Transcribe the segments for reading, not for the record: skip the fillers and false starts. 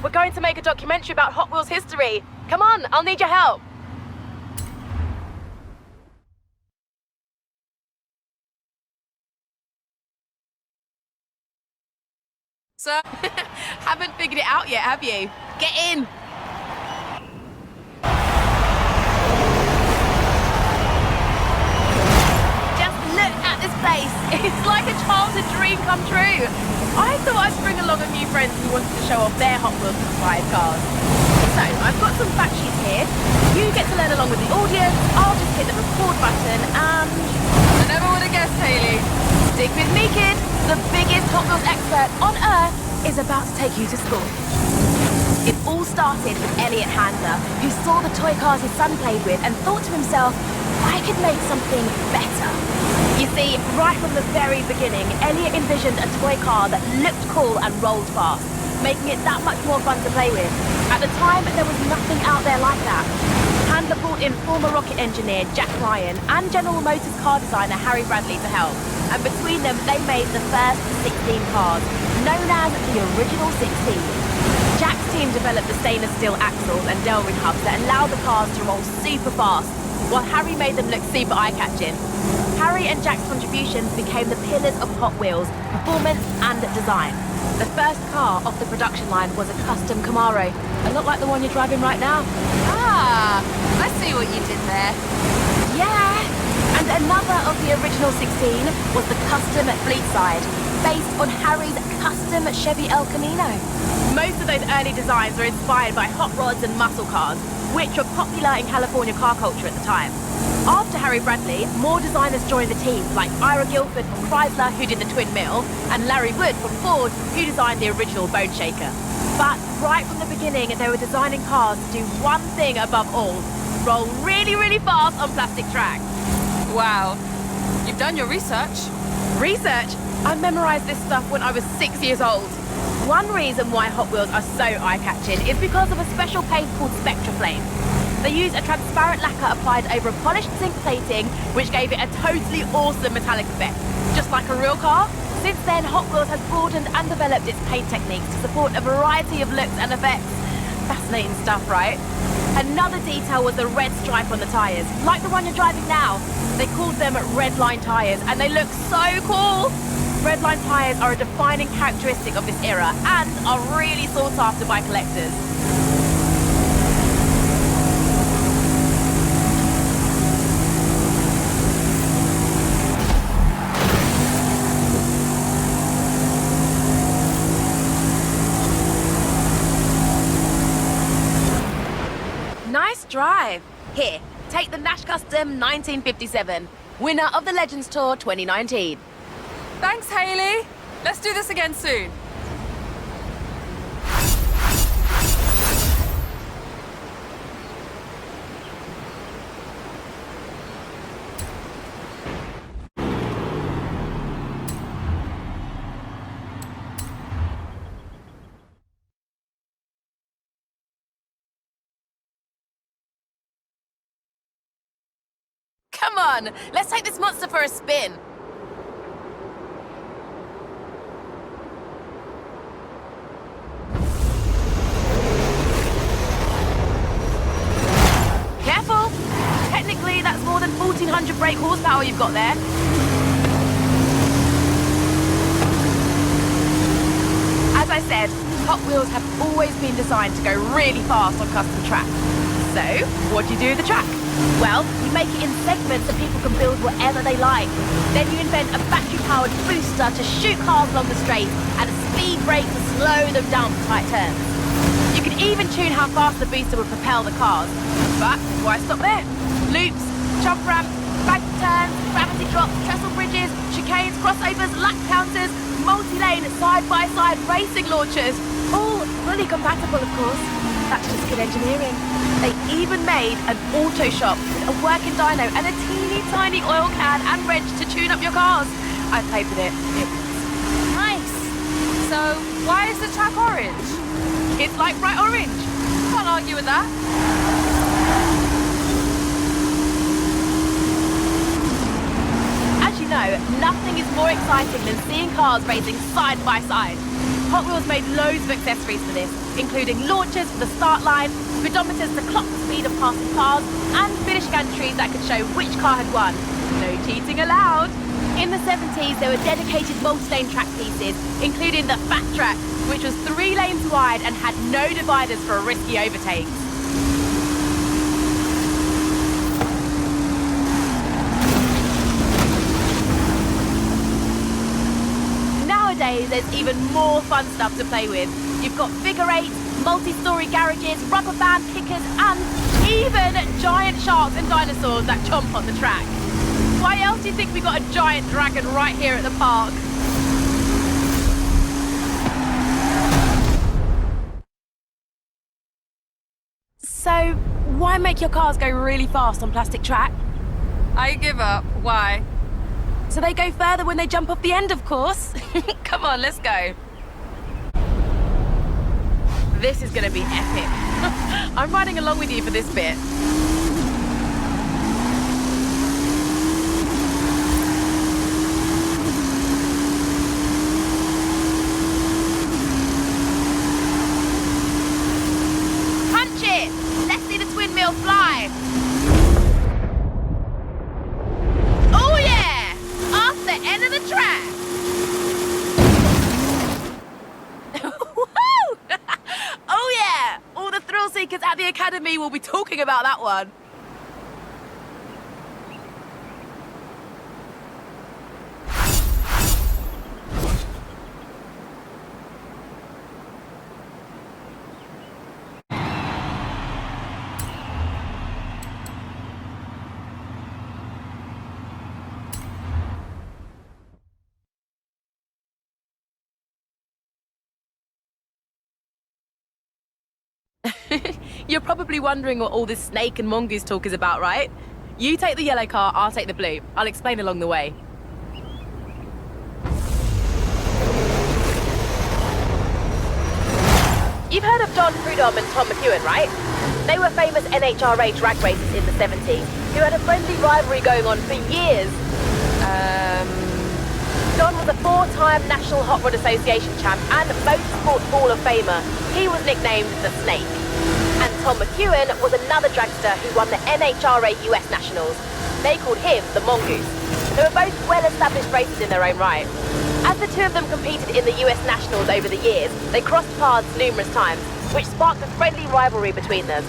We're going to make a documentary about Hot Wheels history. Come on, I'll need your help. Sir, haven't figured it out yet, have you? Get in! Just look at this place. It's like a childhood dream come true. I thought I'd bring along a few friends who wanted to show off their Hot Wheels inspired cars. So, I've got some fact sheets here. You get to learn along with the audience. I'll just hit the record button and... I never would have guessed, Hayley. Stick with me, kid. The biggest Hot Wheels expert on Earth is about to take you to school. It all started with Elliot Handler, who saw the toy cars his son played with and thought to himself, I could make something better. You see, right from the very beginning, Elliot envisioned a toy car that looked cool and rolled fast, making it that much more fun to play with. At the time, there was nothing out there like that. Handler brought in former rocket engineer Jack Ryan and General Motors car designer Harry Bradley to help. And between them, they made the first 16 cars, known as the original 16. Jack's team developed the stainless steel axles and Delrin hubs that allowed the cars to roll super fast, while Harry made them look super eye-catching. Harry and Jack's contributions became the pillars of Hot Wheels, performance and design. The first car off the production line was a custom Camaro, a lot like the one you're driving right now. Ah, I see what you did there. Yeah! And another of the original 16 was the custom Fleetside, based on Harry's custom Chevy El Camino. Most of those early designs were inspired by hot rods and muscle cars, which were popular in California car culture at the time. After Harry Bradley, more designers joined the team, like Ira Guilford from Chrysler, who did the Twin Mill, and Larry Wood from Ford, who designed the original Bone Shaker. But right from the beginning, they were designing cars to do one thing above all: roll really, really fast on plastic tracks. Wow, you've done your research. Research? I memorized this stuff when I was 6 years old. One reason why Hot Wheels are so eye-catching is because of a special paint called Spectraflame. They use a transparent lacquer applied over a polished zinc plating, which gave it a totally awesome metallic effect. Just like a real car, since then Hot Wheels has broadened and developed its paint techniques to support a variety of looks and effects. Fascinating stuff, right? Another detail was the red stripe on the tyres, like the one you're driving now. They called them red line tyres, and they look so cool! Red line tyres are a defining characteristic of this era and are really sought after by collectors. Nice drive. Here, take the Nash Custom 1957, winner of the Legends Tour 2019. Thanks, Hayley. Let's do this again soon. Come on, let's take this monster for a spin. Careful! Technically, that's more than 1,400 brake horsepower you've got there. As I said, Hot Wheels have always been designed to go really fast on custom tracks. So, what do you do with the track? Well, you make it in segments so people can build whatever they like. Then you invent a battery-powered booster to shoot cars along the straight and a speed brake to slow them down for tight turns. You can even tune how fast the booster would propel the cars. But why stop there? Loops, jump ramps, bank turns, gravity drops, trestle bridges, chicanes, crossovers, lap counters, multi-lane, side-by-side racing launchers. All fully compatible, of course. That's just good engineering. They even made an auto shop with a working dyno and a teeny tiny oil can and wrench to tune up your cars. I played with it. Nice. So, why is the track orange? It's like bright orange. Can't argue with that. As you know, nothing is more exciting than seeing cars racing side by side. Hot Wheels made loads of accessories for this, including launchers for the start line, speedometers to clock the speed of passing cars, and finish gantries that could show which car had won. No cheating allowed. In the 70s, there were dedicated multi-lane track pieces, including the Fat Track, which was 3 lanes wide and had no dividers for risky overtakes. Nowadays, there's even more fun stuff to play with. You've got figure eights, multi-story garages, rubber band kickers, and even giant sharks and dinosaurs that chomp on the track. Why else do you think we got a giant dragon right here at the park? So, why make your cars go really fast on plastic track? I give up. Why? So they go further when they jump off the end, of course. Come on, let's go. This is gonna be epic. I'm riding along with you for this bit. Punch it! Let's see the twin mill fly. Oh yeah! Off the end of the track. Oh yeah! All the thrill seekers at the Academy will be talking about that one. You're probably wondering what all this snake and mongoose talk is about, right? You take the yellow car, I'll take the blue. I'll explain along the way. You've heard of John Prudhomme and Tom McEwen, right? They were famous NHRA drag racers in the 70s, who had a friendly rivalry going on for years. John was a 4-time National Hot Rod Association champ and Motorsport Hall of Famer. He was nicknamed the Snake. And Tom McEwen was another dragster who won the NHRA US Nationals. They called him the Mongoose. They were both well-established racers in their own right. As the two of them competed in the US Nationals over the years, they crossed paths numerous times, which sparked a friendly rivalry between them.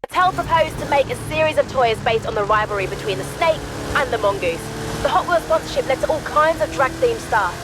Mattel proposed to make a series of toys based on the rivalry between the Snake and the Mongoose. The Hot Wheels sponsorship led to all kinds of drag-themed stuff.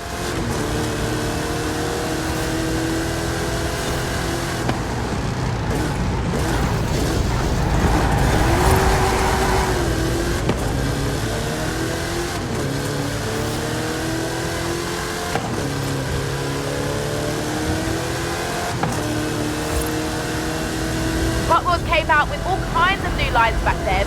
Hot Wheels came out with all kinds of new lines back then.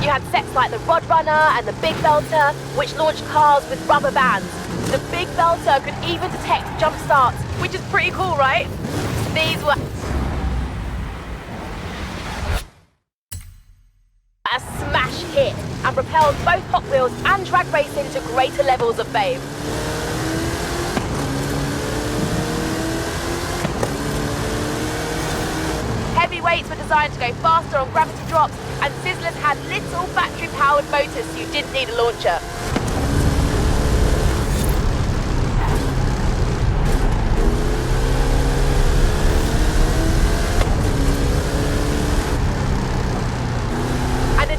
You had sets like the Rod Runner and the Big Belter, which launched cars with rubber bands. The Big Belter could even detect jump starts, which is pretty cool, right? These were a smash hit and propelled both Hot Wheels and drag racing to greater levels of fame. Heavyweights were designed to go faster on gravity drops, and Sizzlers had little battery-powered motors so you didn't need a launcher.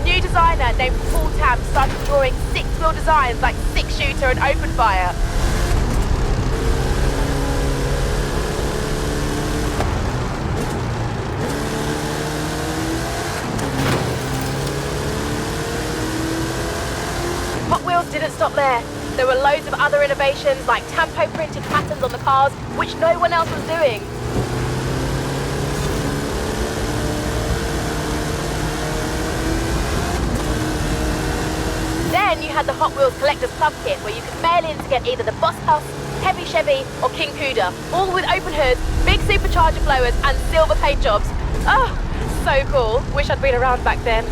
new designer named Paul Tam started drawing six-wheel designs like six-shooter and open fire. Hot Wheels didn't stop there. There were loads of other innovations like tampo-printed patterns on the cars, which no one else was doing. Then you had the Hot Wheels Collector's Club Kit, where you could mail in to get either the Boss House, Heavy Chevy, or King Cuda, all with open hoods, big supercharger blowers, and silver paint jobs. Oh, so cool. Wish I'd been around back then.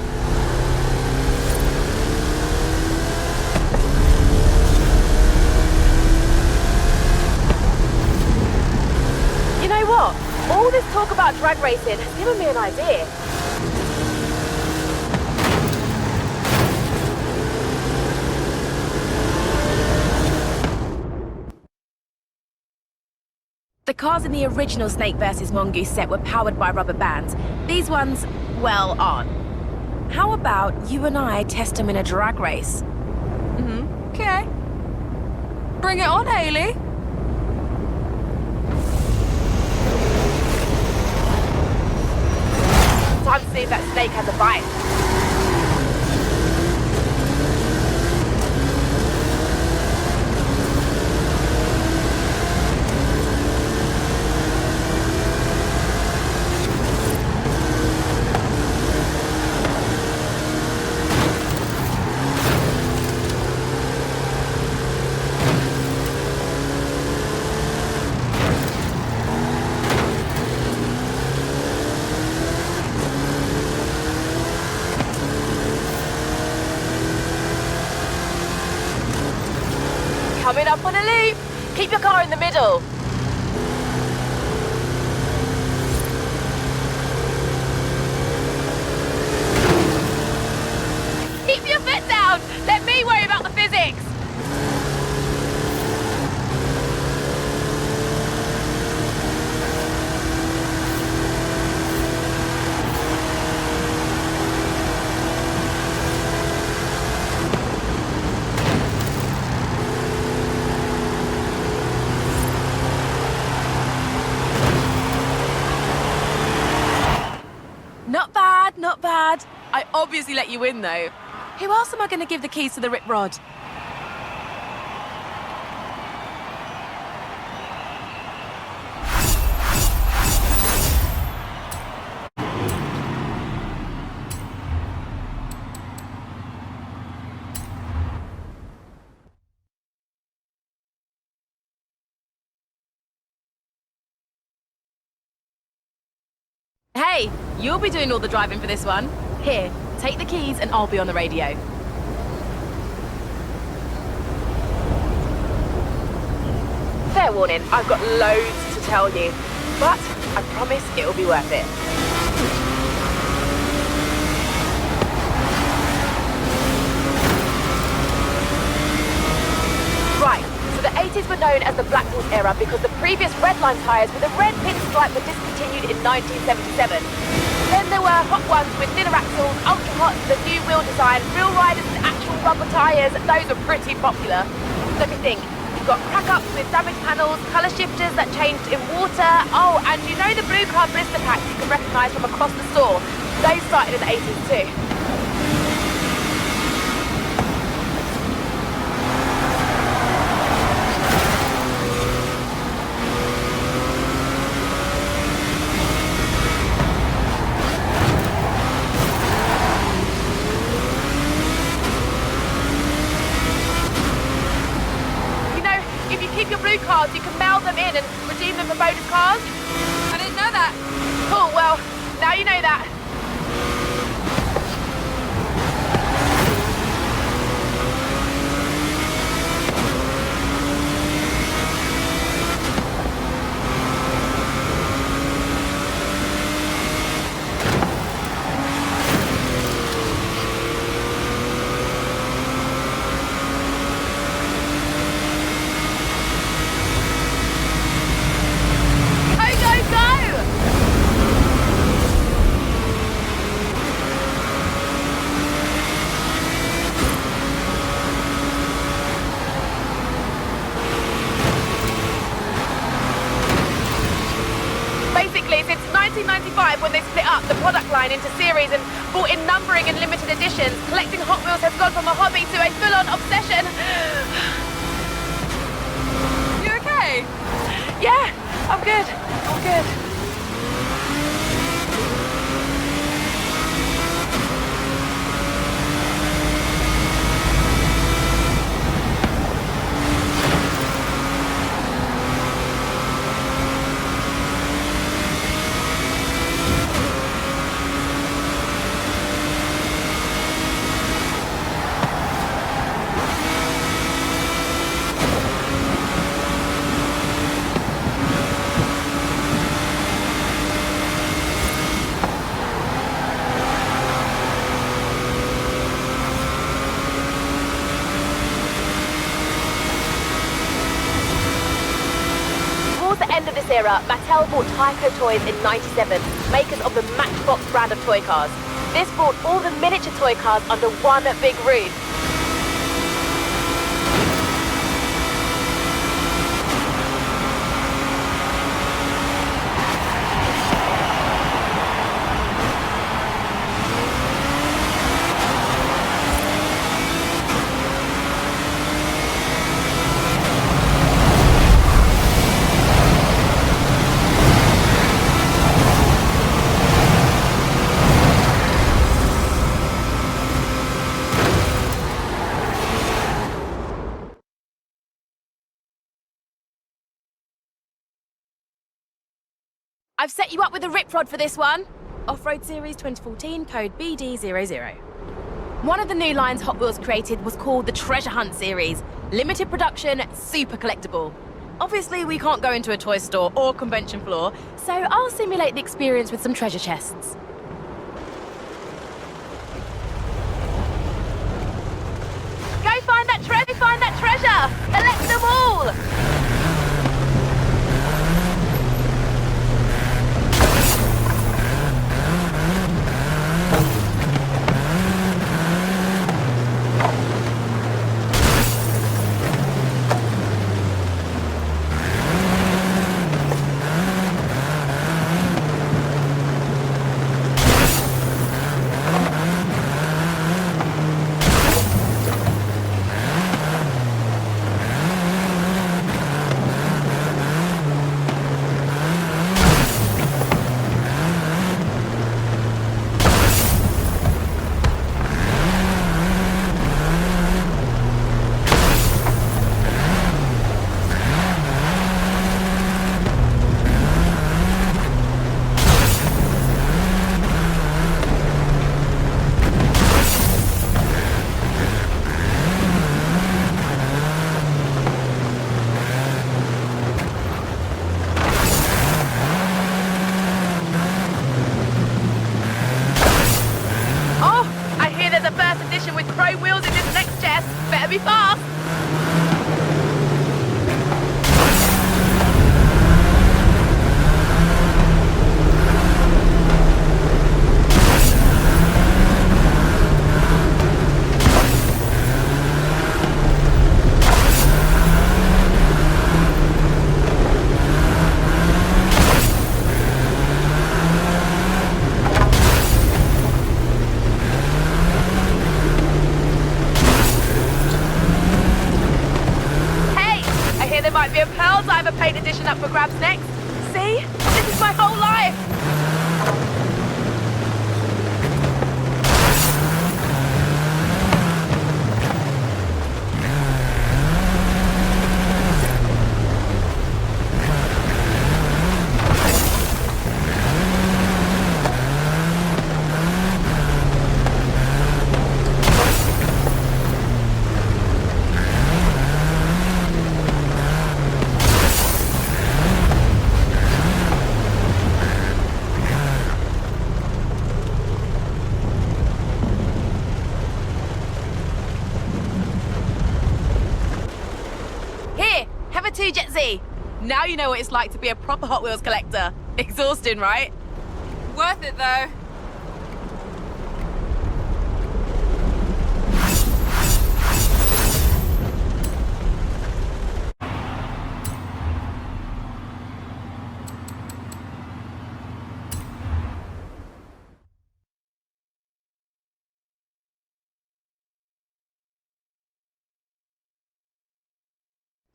You know what? All this talk about drag racing has given me an idea. The cars in the original Snake vs. Mongoose set were powered by rubber bands. These ones, well, aren't. How about you and I test them in a drag race? Okay. Bring it on, Hayley. Time to see if that Snake has a bite. Coming up on a loop. Keep your car in the middle. Keep your foot down. Let me worry about the physics. Not bad. I obviously let you win, though. Who else am I going to give the keys to the Rip Rod? Hey, you'll be doing all the driving for this one. Here, take the keys and I'll be on the radio. Fair warning, I've got loads to tell you, but I promise it'll be worth it. Right, so the 80s were known as the Black Horse era because the previous Redline tyres with a red pinstripe were discontinued in 1977. Then there were hot ones with thinner axles, ultra hot, the new wheel design, real riders with actual rubber tyres. Those were pretty popular. Let me think. You've got crack-ups with damaged panels, colour shifters that changed in water. Oh, and you know the blue car blister packs you can recognise from across the store? Those started in the 80s too. Keep your blue cards, you can mail them in and redeem them for bonus cars. I didn't know that. Cool, well, now you know that. when they split up the product line into series and brought in numbering and limited editions. Collecting Hot Wheels has gone from a hobby to a full-on obsession. You okay? Yeah, I'm good. I'm good. Era, Mattel bought Tyco Toys in '97, makers of the Matchbox brand of toy cars. This brought all the miniature toy cars under one big roof. I've set you up with a rip rod for this one. Off-Road Series 2014, code BD00. One of the new lines Hot Wheels created was called the Treasure Hunt Series. Limited production, super collectible. Obviously, we can't go into a toy store or convention floor, so I'll simulate the experience with some treasure chests. Go find that treasure! Collect them all! Up for grabs next. See? This is my whole life! Now you know what it's like to be a proper Hot Wheels collector. Exhausting, right? Worth it, though.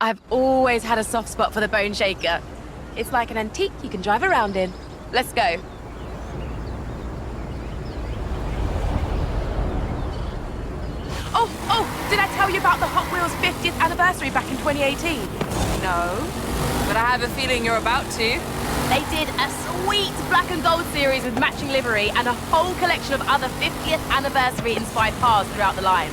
I've always had a soft spot for the Bone Shaker. It's like an antique you can drive around in. Let's go. Oh, did I tell you about the Hot Wheels 50th anniversary back in 2018? No, but I have a feeling you're about to. They did a sweet black and gold series with matching livery and a whole collection of other 50th anniversary inspired cars throughout the line.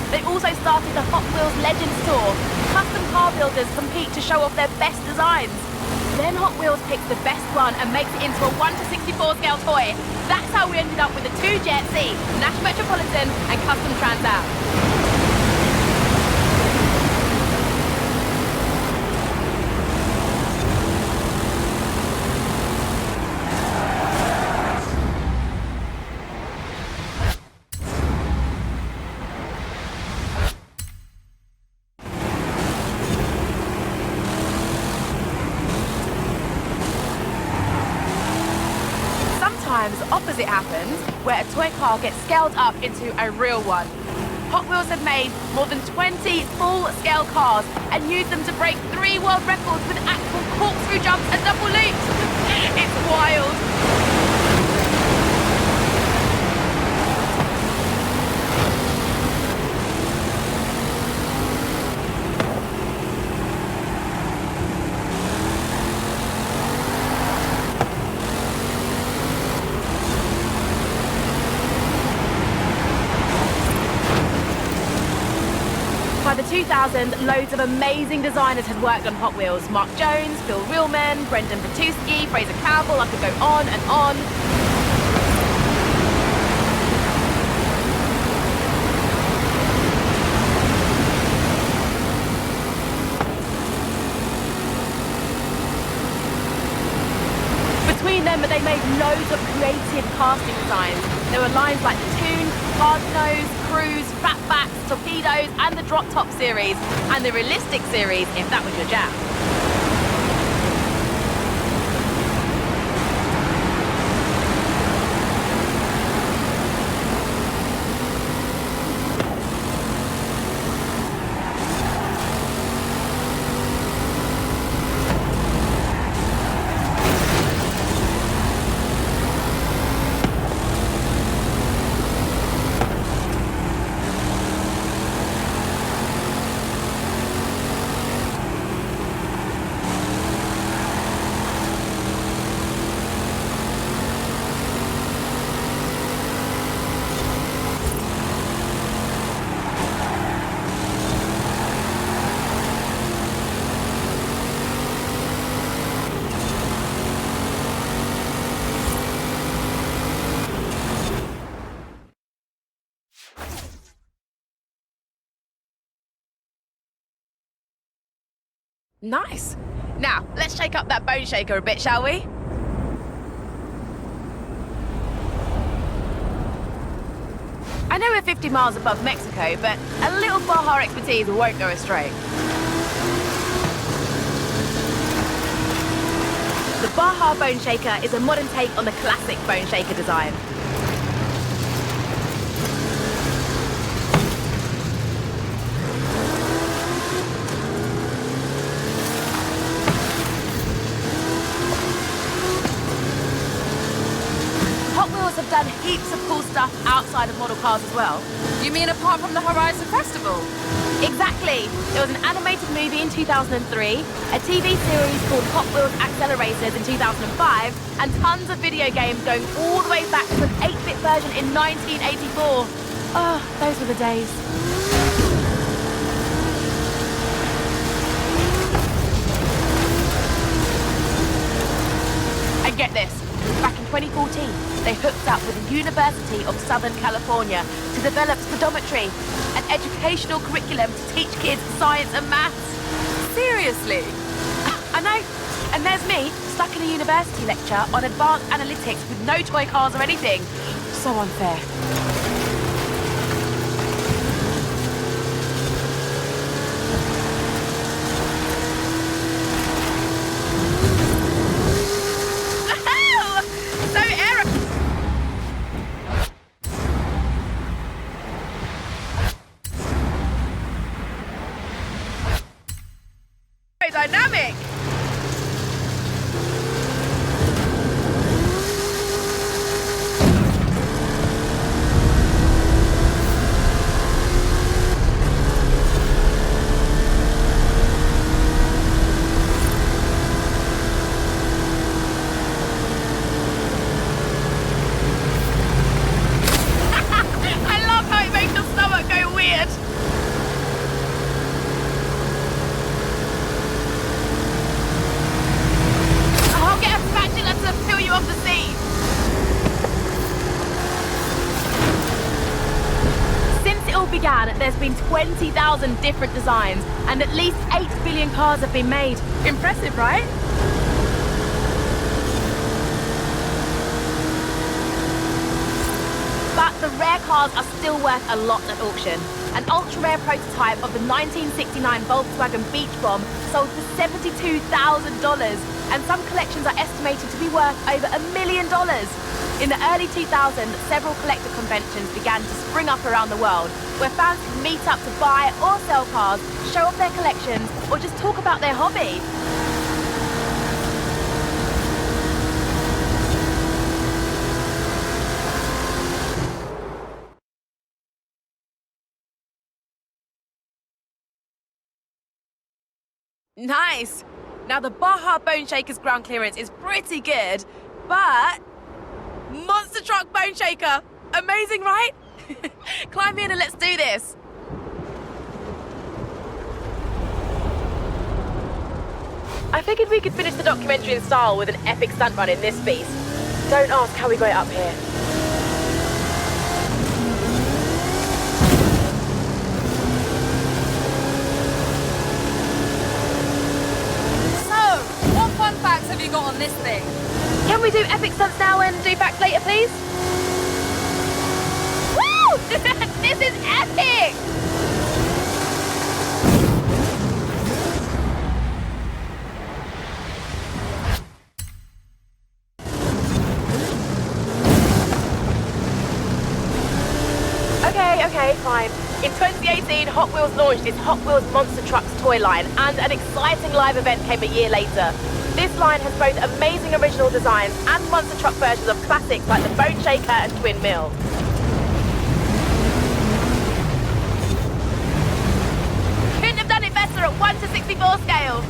They also started the Hot Wheels Legends Tour. Custom car builders compete to show off their best designs. Then Hot Wheels picks the best one and makes it into a 1/64 scale toy. That's how we ended up with the two Jet C, Nash Metropolitan and Custom Trans Am. Sometimes opposite happens, where a toy car gets scaled up into a real one. Hot Wheels have made more than 20 full-scale cars and used them to break 3 world records with actual corkscrew jumps and double loops. It's wild. By the 2000s, loads of amazing designers had worked on Hot Wheels. Mark Jones, Phil Reelman, Brendan Bertuski, Fraser Campbell, I could go on and on. Between them, they made loads of creative casting designs. There were lines like the Toon, Hard Nose, Cruise, Fatbacks, Torpedoes, and the Drop Top series, and the Realistic series, if that was your jam. Nice. Now, let's shake up that Bone Shaker a bit, shall we? I know we're 50 miles above Mexico, but a little Baja expertise won't go astray. The Baja Bone Shaker is a modern take on the classic Bone Shaker design. Have done heaps of cool stuff outside of model cars as well. You mean apart from the Horizon Festival? Exactly. There was an animated movie in 2003, a TV series called Hot Wheels Acceleracers in 2005, and tons of video games going all the way back to an 8-bit version in 1984. Oh, those were the days. And get this. Back in 2014, they hooked up with the University of Southern California to develop speedometry, an educational curriculum to teach kids science and maths. Seriously? I know. And there's me, stuck in a university lecture on advanced analytics with no toy cars or anything. So unfair. Dynamic! I love how it makes your stomach go weird. I'll get a spatula to peel you off the seat. Since it all began, there's been 20,000 different designs, and at least 8 billion cars have been made. Impressive, right? But the rare cars are still worth a lot at auction. An ultra-rare prototype of the 1969 Volkswagen Beach Bomb sold for $72,000, and some collections are estimated to be worth over $1 million. In the early 2000s, several collector conventions began to spring up around the world, where fans could meet up to buy or sell cars, show off their collections, or just talk about their hobby. Nice! Now the Baja Bone Shaker's ground clearance is pretty good, but... Monster Truck Bone Shaker! Amazing, right? Climb in and let's do this! I figured we could finish the documentary in style with an epic stunt run in this beast. Don't ask how we got it up here. What fun facts have you got on this thing? Can we do epic stunts now and do facts later, please? Woo! This is epic! Okay, fine. In 2018, Hot Wheels launched its Hot Wheels Monster Trucks toy line, and an exciting live event came a year later. This line has both amazing original designs and monster truck versions of classics like the Bone Shaker and Twin Mill. Couldn't have done it better at 1:64 scale.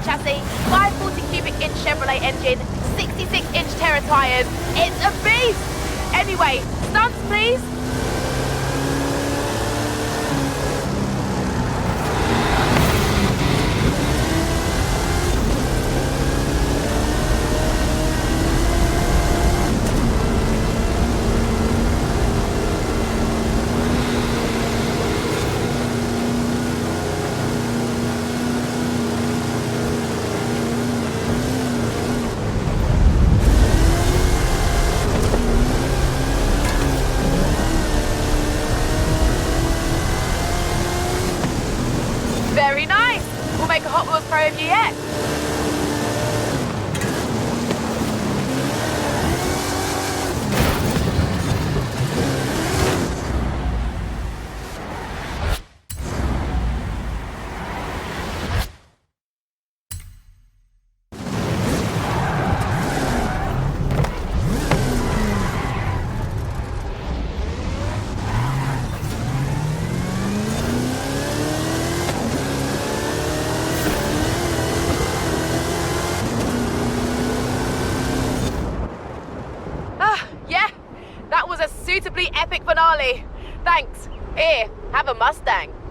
Chassis, 540 cubic inch Chevrolet engine, 66 inch Terra tyres. It's a beast! Anyway, stunts please! Very nice! We'll make a Hot Wheels Pro of you yet. finale. Thanks. Here, have a Mustang.